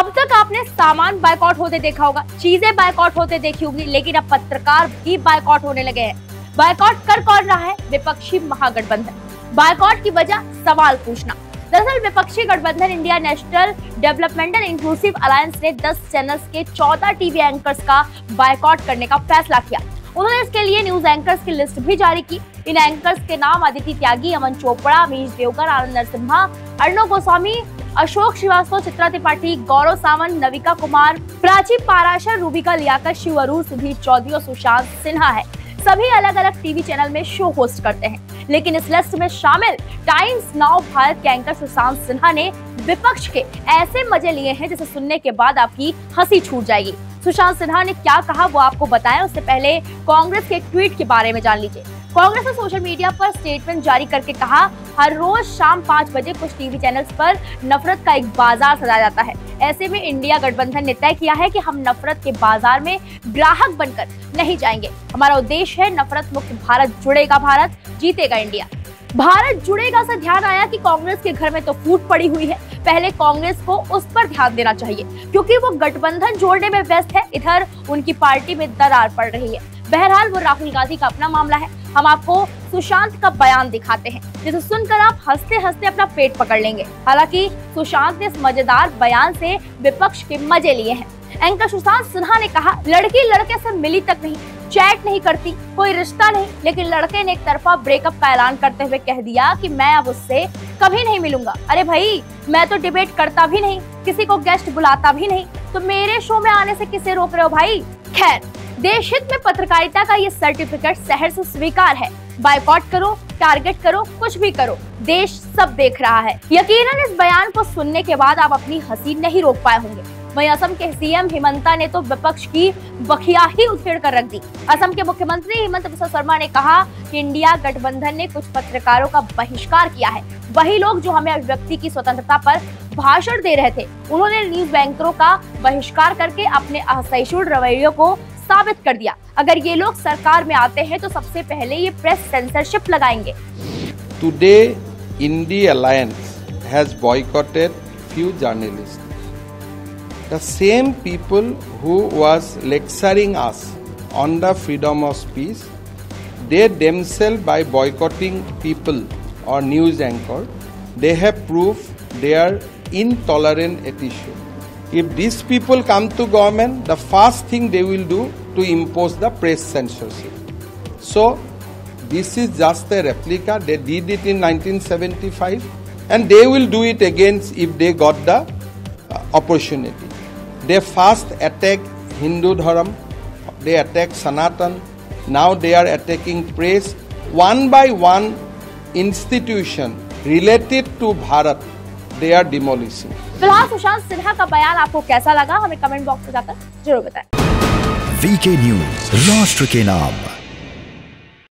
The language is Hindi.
अब तक आपने सामान बायकॉट होते देखा होगा, चीजें बायकॉट होते देखी होगी, लेकिन अब पत्रकार भी बायकॉट होने लगे हैं। बायकॉट कर कौन रहा है? विपक्षी महागठबंधन। बायकॉट की वजह सवाल पूछना। दरअसल विपक्षी गठबंधन India national developmental inclusive alliance ने 10 चैनल्स के 14 टीवी एंकर्स का बायकॉट करने का फैसला किया। उन्होंने इसके लिए न्यूज एंकर्स की लिस्ट भी जारी की। इन एंकर्स के नाम अदिति त्यागी, अमन चोपड़ा, अमीश देवगन, आनंद नरसिम्हा, अर्णव गोस्वामी, अशोक श्रीवास्तव, चित्रा त्रिपाठी, गौरव सावंत, नविका कुमार, प्राची पाराशर, रूबिका लियाकत, शिव अरूर, सुधीर चौधरी और सुशांत सिन्हा है। सभी अलग अलग टीवी चैनल में शो होस्ट करते हैं, लेकिन इस लिस्ट में शामिल टाइम्स नाउ भारत के एंकर सुशांत सिन्हा ने विपक्ष के ऐसे मजे लिए हैं जिसे सुनने के बाद आपकी हंसी छूट जाएगी। सुशांत सिन्हा ने क्या कहा वो आपको बताएं, उससे पहले कांग्रेस के एक ट्वीट के बारे में जान लीजिए। कांग्रेस ने सोशल मीडिया पर स्टेटमेंट जारी करके कहा, हर रोज शाम 5 बजे कुछ टीवी चैनल्स पर नफरत का एक बाजार सजाया जाता है। ऐसे में इंडिया गठबंधन ने तय किया है कि हम नफरत के बाजार में ग्राहक बनकर नहीं जाएंगे। हमारा उद्देश्य है नफरत मुक्त भारत, जुड़ेगा भारत, जीतेगा इंडिया। भारत जुड़ेगा से ध्यान आया कि कांग्रेस के घर में तो फूट पड़ी हुई है। पहले कांग्रेस को उस पर ध्यान देना चाहिए, क्योंकि वो गठबंधन जोड़ने में व्यस्त है। इधर उनकी पार्टी में दरार पड़ रही है। बहरहाल वो राहुल गांधी का अपना मामला है। हम आपको सुशांत का बयान दिखाते हैं, जिसे सुनकर आप हंसते हंसते अपना पेट पकड़ लेंगे। हालांकि सुशांत ने इस मजेदार बयान से विपक्ष के मजे लिए हैं। एंकर सुशांत सिन्हा ने कहा, लड़की लड़के से मिली तक नहीं, चैट नहीं करती, कोई रिश्ता नहीं, लेकिन लड़के ने एक तरफा ब्रेकअप का ऐलान करते हुए कह दिया कि मैं अब उससे कभी नहीं मिलूंगा। अरे भाई, मैं तो डिबेट करता भी नहीं, किसी को गेस्ट बुलाता भी नहीं, तो मेरे शो में आने से किसे रोक रहे हो भाई? खैर, देश हित में पत्रकारिता का ये सर्टिफिकेट शहर से स्वीकार है। बायकॉट करो, टारगेट करो, कुछ भी करो, देश सब देख रहा है। यकीनन इस बयान को सुनने के बाद आप अपनी हंसी नहीं रोक पाए होंगे। वहीं असम के सीएम हिमंता ने तो विपक्ष की बखिया ही उछेड़ कर रख दी। असम के मुख्यमंत्री हिमंत बिस्वा शर्मा ने कहा कि इंडिया गठबंधन ने कुछ पत्रकारों का बहिष्कार किया है। वही लोग जो हमें अभिव्यक्ति की स्वतंत्रता पर भाषण दे रहे थे, उन्होंने न्यूज एंकरों का बहिष्कार करके अपने असहिष्णु रवैये को साबित कर दिया। अगर ये लोग सरकार में आते हैं तो सबसे पहले ये प्रेस सेंसरशिप लगाएंगे। Today, India Alliance has boycotted few journalists. The same people who was lecturing us on the freedom of speech, they themselves by boycotting people or news anchor, they have proved their intolerant attitude. If these people come to government, the first thing they will do to impose the press censorship. So, this is just a replica. They did it in 1975 and they will do it again if they got the opportunity. They first attack Hindu Dharam, they attack Sanatan, now they are attacking press. One by one institution related to Bharat, they are demolishing. फिलहाल सुशांत सिन्हा का बयान आपको कैसा लगा, हमें कमेंट बॉक्स में जाकर जरूर बताएं। वीके न्यूज, राष्ट्र के नाम।